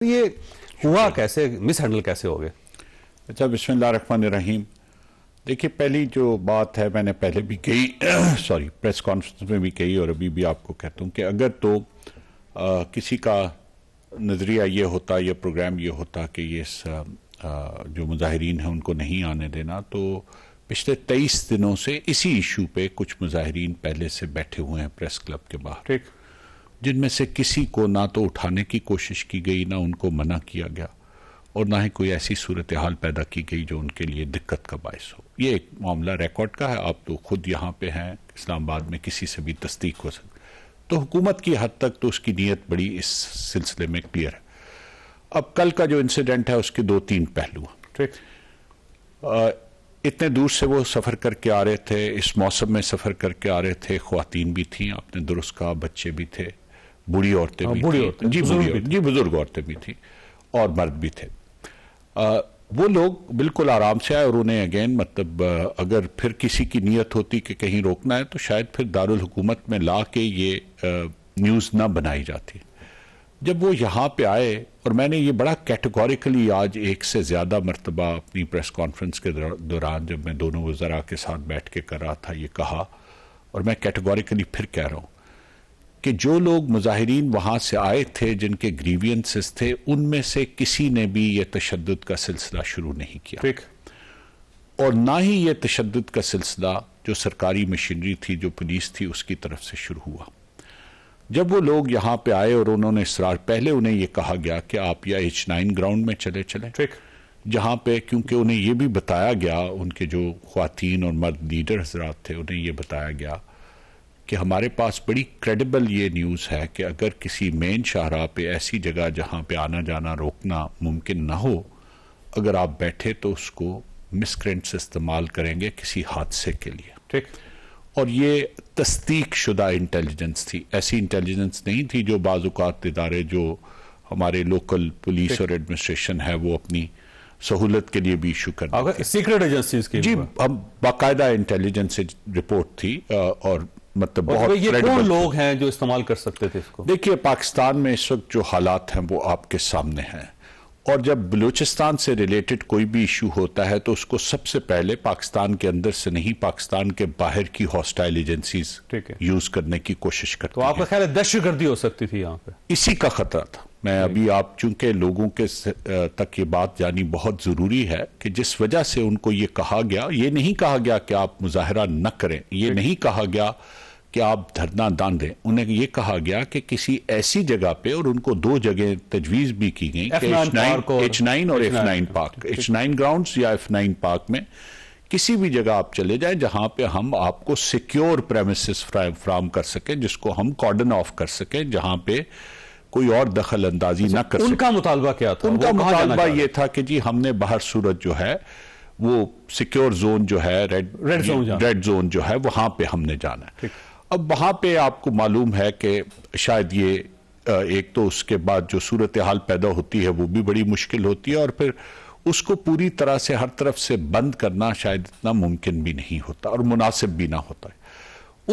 یہ ہوا کیسے، مس ہینڈل کیسے ہو گئے؟ اچھا، بسم اللہ الرحمن الرحیم۔ دیکھیے، پہلی جو بات ہے میں نے پہلے بھی کہی پریس کانفرنس میں بھی کہی اور ابھی بھی آپ کو کہتا ہوں کہ اگر تو کسی کا نظریہ یہ ہوتا یا پروگرام یہ ہوتا کہ یہ جو مظاہرین ہیں ان کو نہیں آنے دینا، تو پچھلے 23 دنوں سے اسی ایشو پہ کچھ مظاہرین پہلے سے بیٹھے ہوئے ہیں پریس کلب کے باہر، ٹھیک، جن میں سے کسی کو نہ تو اٹھانے کی کوشش کی گئی، نہ ان کو منع کیا گیا، اور نہ ہی کوئی ایسی صورتحال پیدا کی گئی جو ان کے لیے دقت کا باعث ہو۔ یہ ایک معاملہ ریکارڈ کا ہے، آپ تو خود یہاں پہ ہیں اسلام آباد میں، کسی سے بھی تصدیق ہو سکتی۔ تو حکومت کی حد تک تو اس کی نیت بڑی اس سلسلے میں کلیئر ہے۔ اب کل کا جو انسیڈنٹ ہے اس کے 2-3 پہلو ہیں۔ ٹھیک، اتنے دور سے وہ سفر کر کے آ رہے تھے، اس موسم میں سفر کر کے آ رہے تھے، خواتین بھی تھیں، آپ نے درست کہا، بچے بھی تھے، بوڑھی عورتیں بھی تھیں، جی بزرگ عورتیں بھی تھیں، اور مرد بھی تھے۔ وہ لوگ بالکل آرام سے آئے، اور انہیں اگین مطلب اگر پھر کسی کی نیت ہوتی کہ کہیں روکنا ہے تو شاید پھر دارالحکومت میں لا کے یہ نیوز نہ بنائی جاتی۔ جب وہ یہاں پہ آئے، اور میں نے یہ بڑا کیٹیگوریکلی آج 1 سے زیادہ مرتبہ اپنی پریس کانفرنس کے دوران جب میں دونوں وزراء کے ساتھ بیٹھ کے کر رہا تھا یہ کہا، اور میں کیٹیگوریکلی پھر کہہ رہا ہوں کہ جو لوگ مظاہرین وہاں سے آئے تھے جن کے گریوینسز تھے، ان میں سے کسی نے بھی یہ تشدد کا سلسلہ شروع نہیں کیا، ٹھیک، اور نہ ہی یہ تشدد کا سلسلہ جو سرکاری مشینری تھی، جو پولیس تھی، اس کی طرف سے شروع ہوا۔ جب وہ لوگ یہاں پہ آئے اور انہوں نے پہلے انہیں یہ کہا گیا کہ آپ یا H9 گراؤنڈ میں چلیں، ٹھیک، جہاں پہ کیونکہ انہیں یہ بھی بتایا گیا، ان کے جو خواتین اور مرد لیڈر حضرات تھے، انہیں یہ بتایا گیا کہ ہمارے پاس بڑی کریڈیبل یہ نیوز ہے کہ اگر کسی مین شاہراہ پہ ایسی جگہ جہاں پہ آنا جانا روکنا ممکن نہ ہو، اگر آپ بیٹھے تو اس کو مسکرینٹس استعمال کریں گے کسی حادثے کے لیے۔ ٹھیک، اور یہ تصدیق شدہ انٹیلیجنس تھی، ایسی انٹیلیجنس نہیں تھی جو بعض اوقات ادارے جو ہمارے لوکل پولیس اور ایڈمنسٹریشن ہے وہ اپنی سہولت کے لیے بھی ایشو کرتے تھے، سیکرٹ ایجنسیز کی۔ جی، ہم باقاعدہ انٹیلیجنس رپورٹ تھی، اور مطلب بہت یہ کون لوگ ہیں جو استعمال کر سکتے تھے اس کو؟ دیکھیے، پاکستان میں اس وقت جو حالات ہیں وہ آپ کے سامنے ہیں، اور جب بلوچستان سے ریلیٹڈ کوئی بھی ایشو ہوتا ہے تو اس کو سب سے پہلے پاکستان کے اندر سے نہیں، پاکستان کے باہر کی ہاسٹائل ایجنسیز یوز کرنے کی کوشش کرتی ہیں۔ تو آپ کا خیال ہے دہشت گردی ہو سکتی تھی یہاں پہ؟ اسی کا خطرہ تھا۔ میں ابھی آپ چونکہ لوگوں کے تک یہ بات جانی بہت ضروری ہے کہ جس وجہ سے ان کو یہ کہا گیا، یہ نہیں کہا گیا کہ آپ مظاہرہ نہ کریں، یہ نہیں کہا گیا کہ آپ دھرنا دان دیں، انہیں یہ کہا گیا کہ کسی ایسی جگہ پہ، اور ان کو 2 جگہیں تجویز بھی کی گئی کہ H9 اور F9 پارک، H9 گراؤنڈز یا F9 پارک میں کسی بھی جگہ آپ چلے جائیں جہاں پہ ہم آپ کو سیکیور پریمیسز فراہم کر سکیں، جس کو ہم کارڈن آف کر سکیں، جہاں پہ کوئی اور دخل اندازی نہ کر سکے۔ ان کا مطالبہ کیا تھا؟ ان کا مطالبہ یہ تھا کہ جی ہم نے باہر صورت جو ہے وہ سیکیور زون جو ہے، ریڈ زون جو ہے، وہاں پہ ہم نے جانا ہے۔ اب وہاں پہ آپ کو معلوم ہے کہ شاید یہ ایک تو اس کے بعد جو صورتحال پیدا ہوتی ہے وہ بھی بڑی مشکل ہوتی ہے، اور پھر اس کو پوری طرح سے ہر طرف سے بند کرنا شاید اتنا ممکن بھی نہیں ہوتا اور مناسب بھی نہ ہوتا ہے۔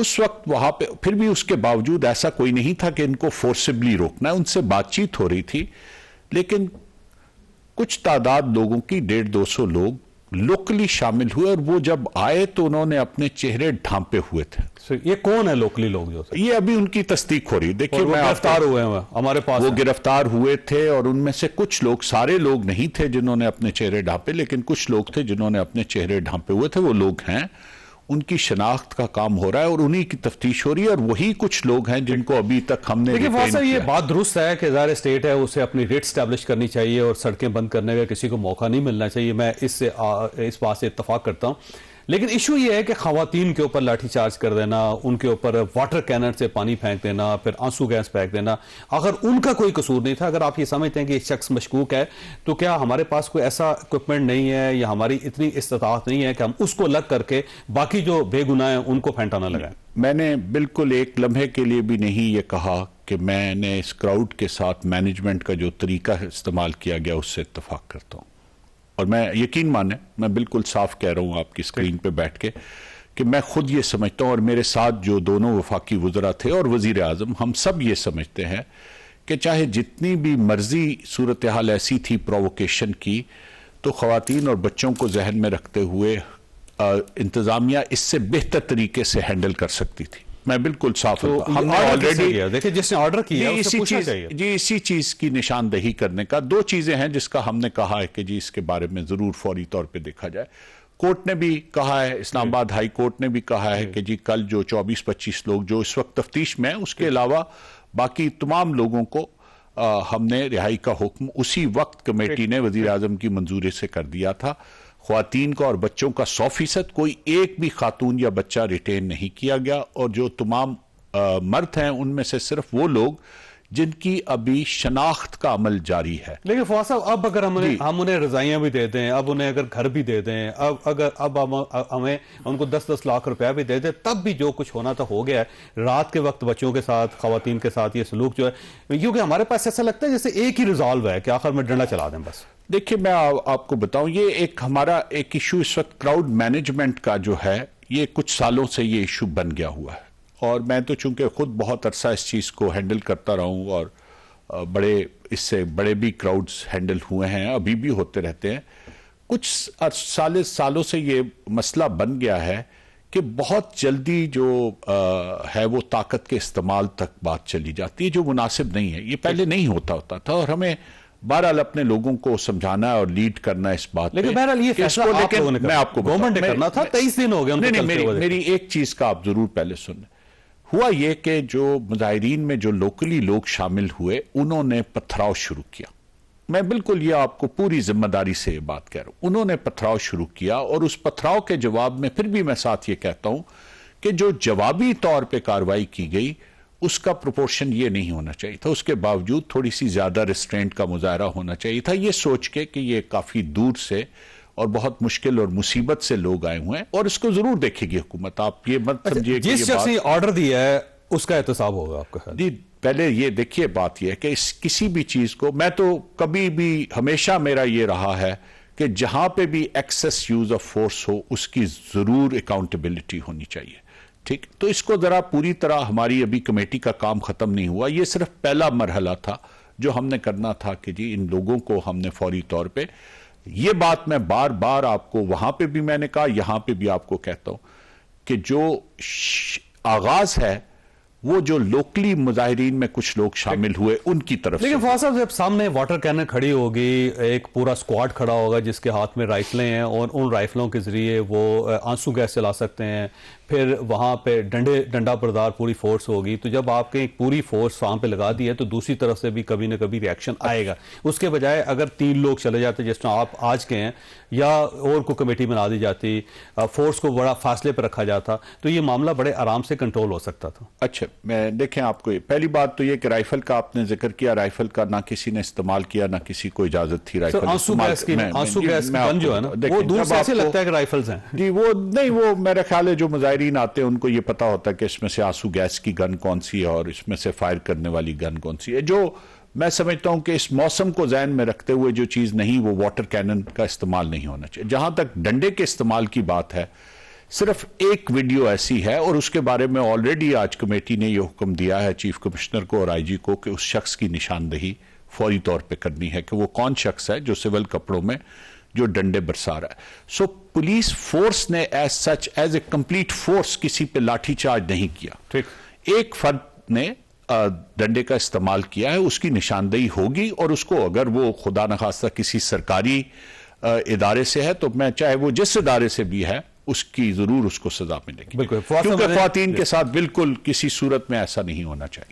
اس وقت وہاں پہ پھر بھی اس کے باوجود ایسا کوئی نہیں تھا کہ ان کو فورسبلی روکنا ہے، ان سے بات چیت ہو رہی تھی، لیکن کچھ تعداد لوگوں کی 150-200 لوگ لوکلی شامل ہوئے، اور وہ جب آئے تو انہوں نے اپنے چہرے ڈھانپے ہوئے تھے۔ یہ کون ہے لوکلی لوگ جو؟ یہ ابھی ان کی تصدیق ہو رہی ہے۔ دیکھیے، وہ گرفتار ہوئے ہیں ہمارے پاس، وہ گرفتار ہوئے تھے، اور ان میں سے کچھ لوگ، سارے لوگ نہیں تھے جنہوں نے اپنے چہرے ڈھانپے، لیکن کچھ لوگ تھے جنہوں نے اپنے چہرے ڈھانپے ہوئے تھے، وہ لوگ ہیں، ان کی شناخت کا کام ہو رہا ہے اور انہی کی تفتیش ہو رہی ہے، اور وہی کچھ لوگ ہیں جن کو ابھی تک ہم نے لیکن واسطہ یہ بات درست ہے کہ ظاہر اسٹیٹ ہے، اسے اپنی ریٹ اسٹیبلش کرنی چاہیے اور سڑکیں بند کرنے کا کسی کو موقع نہیں ملنا چاہیے، میں اس بات سے اتفاق کرتا ہوں۔ لیکن ایشو یہ ہے کہ خواتین کے اوپر لاٹھی چارج کر دینا، ان کے اوپر واٹر کینن سے پانی پھینک دینا، پھر آنسو گیس پھینک دینا، اگر ان کا کوئی قصور نہیں تھا، اگر آپ یہ سمجھتے ہیں کہ ایک شخص مشکوک ہے، تو کیا ہمارے پاس کوئی ایسا اکوپمنٹ نہیں ہے یا ہماری اتنی استطاعت نہیں ہے کہ ہم اس کو لگ کر کے باقی جو بے گناہ ہیں ان کو پھینٹا نہ لگائیں؟ میں نے بالکل ایک لمحے کے لیے بھی نہیں یہ کہا کہ میں نے اس کراؤڈ کے ساتھ مینجمنٹ کا جو طریقہ استعمال کیا گیا اس سے اتفاق کرتا ہوں، اور میں یقین مانیں، میں بالکل صاف کہہ رہا ہوں آپ کی اسکرین پہ بیٹھ کے کہ میں خود یہ سمجھتا ہوں، اور میرے ساتھ جو دونوں وفاقی وزراء تھے اور وزیر اعظم، ہم سب یہ سمجھتے ہیں کہ چاہے جتنی بھی مرضی صورتحال ایسی تھی پرووکیشن کی، تو خواتین اور بچوں کو ذہن میں رکھتے ہوئے انتظامیہ اس سے بہتر طریقے سے ہینڈل کر سکتی تھی. میں بالکل صاف ہم نے آلریڈی دیکھیں جس نے آرڈر کیا اسی چیز کی نشاندہی کرنے کا دو چیزیں ہیں جس کا ہم نے کہا ہے کہ جی اس کے بارے میں ضرور فوری طور پہ دیکھا جائے. کورٹ نے بھی کہا ہے، اسلام آباد ہائی کورٹ نے بھی کہا ہے کہ جی کل جو 24-25 لوگ جو اس وقت تفتیش میں ہیں، اس کے علاوہ باقی تمام لوگوں کو ہم نے رہائی کا حکم اسی وقت کمیٹی نے وزیر اعظم کی منظوری سے کر دیا تھا. خواتین کا اور بچوں کا 100% کوئی ایک بھی خاتون یا بچہ ریٹین نہیں کیا گیا، اور جو تمام مرد ہیں ان میں سے صرف وہ لوگ جن کی ابھی شناخت کا عمل جاری ہے. لیکن فواد صاحب اب اگر ہم انہیں رضائیاں بھی دے دیں، اب انہیں اگر گھر بھی دے دیں، اب ہمیں ان کو 10-10 لاکھ روپیہ بھی دے دیں، تب بھی جو کچھ ہونا تھا ہو گیا ہے. رات کے وقت بچوں کے ساتھ، خواتین کے ساتھ یہ سلوک جو ہے، کیونکہ ہمارے پاس ایسا لگتا ہے جیسے ایک ہی ریزالو ہے کہ آخر میں ڈنڈا چلا دیں بس. دیکھیں میں آپ کو بتاؤں، یہ ہمارا ایک ایشو اس وقت کراؤڈ مینجمنٹ کا جو ہے، یہ کچھ سالوں سے یہ ایشو بن گیا ہوا ہے. اور میں تو چونکہ خود بہت عرصہ اس چیز کو ہینڈل کرتا رہا ہوں، اور اس سے بڑے بھی کراؤڈز ہینڈل ہوئے ہیں، ابھی بھی ہوتے رہتے ہیں. کچھ سالوں سے یہ مسئلہ بن گیا ہے کہ بہت جلدی جو ہے وہ طاقت کے استعمال تک بات چلی جاتی ہے، جو مناسب نہیں ہے. یہ پہلے نہیں ہوتا تھا، اور ہمیں بہرحال اپنے لوگوں کو سمجھانا ہے اور لیڈ کرنا ہے اس بات پہ. لیکن بہرحال یہ فیصلہ میں آپ کو گورنمنٹ نے کرنا تھا. 23 دن ہو گئے. میری ایک چیز کا آپ ضرور پہلے سنیں. ہوا یہ کہ جو مظاہرین میں جو لوکلی لوگ شامل ہوئے، انہوں نے پتھراؤ شروع کیا. میں بالکل یہ آپ کو پوری ذمہ داری سے یہ بات کہہ رہا ہوں. انہوں نے پتھراؤ شروع کیا، اور اس پتھراؤ کے جواب میں پھر بھی میں ساتھ یہ کہتا ہوں کہ جو جوابی طور پہ کارروائی کی گئی اس کا پروپورشن یہ نہیں ہونا چاہیے تھا. اس کے باوجود تھوڑی سی زیادہ ریسٹرینٹ کا مظاہرہ ہونا چاہیے تھا، یہ سوچ کے کہ یہ کافی دور سے اور بہت مشکل اور مصیبت سے لوگ آئے ہوئے ہیں، اور اس کو ضرور دیکھے گی حکومت. آپ یہ مت سمجھیے کہ جس شخص نے آرڈر دیا ہے اس کا احتساب ہوگا آپ کا خیال؟ جی پہلے یہ دیکھیے، بات یہ ہے کہ کسی بھی چیز کو، میں تو کبھی بھی ہمیشہ میرا یہ رہا ہے کہ جہاں پہ بھی ایکسس یوز آف فورس ہو اس کی ضرور اکاؤنٹیبلٹی ہونی چاہیے. ٹھیک، تو اس کو ذرا پوری طرح، ہماری ابھی کمیٹی کا کام ختم نہیں ہوا، یہ صرف پہلا مرحلہ تھا جو ہم نے کرنا تھا کہ جی ان لوگوں کو ہم نے فوری طور پہ، یہ بات میں بار بار آپ کو وہاں پہ بھی میں نے کہا، یہاں پہ بھی آپ کو کہتا ہوں کہ جو آغاز ہے وہ جو لوکلی مظاہرین میں کچھ لوگ شامل ہوئے ان کی طرف سے. لیکن فواد صاحب جب سامنے واٹر کینن کھڑی ہوگی، ایک پورا سکواڈ کھڑا ہوگا جس کے ہاتھ میں رائفلیں ہیں، اور ان رائفلوں کے ذریعے وہ آنسو گیس چلا سکتے ہیں، پھر وہاں پہ ڈنڈا بردار پوری فورس ہوگی، تو جب آپ کے ایک پوری فورس وہاں پہ لگا دی ہے تو دوسری طرف سے بھی کبھی نہ کبھی ریاکشن آئے گا. اس کے بجائے اگر 3 لوگ چلے جاتے جس طرح آپ آج کے ہیں، یا اور کو کمیٹی بنا دی جاتی، فورس کو بڑا فاصلے پہ رکھا جاتا، تو یہ معاملہ بڑے آرام سے کنٹرول ہو سکتا تھا. اچھا، میں دیکھیں آپ کو پہلی بات تو یہ کہ رائفل کا آپ نے ذکر کیا، رائفل کا نہ کسی نے استعمال کیا، نہ کسی کو اجازت تھی رائفل آنسو گیس گن جو ہے نا، وہ دور سے ایسے لگتا ہے کہ رائفلز ہیں. جی وہ نہیں، وہ میرا خیال ہے جو مظاہرین آتے ہیں ان کو یہ پتا ہوتا ہے کہ اس میں سے آنسو گیس کی گن کون سی ہے اور اس میں سے فائر کرنے والی گن کون سی ہے. جو میں سمجھتا ہوں کہ اس موسم کو ذہن میں رکھتے ہوئے جو چیز نہیں، وہ واٹر کینن کا استعمال نہیں ہونا چاہیے. جہاں تک ڈنڈے کے استعمال کی بات ہے، صرف ایک ویڈیو ایسی ہے، اور اس کے بارے میں آلریڈی آج کمیٹی نے یہ حکم دیا ہے چیف کمشنر کو اور آئی جی کو کہ اس شخص کی نشاندہی فوری طور پہ کرنی ہے کہ وہ کون شخص ہے جو سول کپڑوں میں جو ڈنڈے برسا رہا ہے. سو پولیس فورس نے as such, as a complete force کسی پہ لاٹھی چارج نہیں کیا. ایک فرد نے ڈنڈے کا استعمال کیا ہے، اس کی نشاندہی ہوگی، اور اس کو اگر وہ خدا نخواستہ کسی سرکاری ادارے سے ہے تو میں چاہے وہ جس ادارے سے بھی ہے اس کی ضرور اس کو سزا ملے گی. بالکل، کیونکہ خواتین کے ساتھ بالکل کسی صورت میں ایسا نہیں ہونا چاہیے.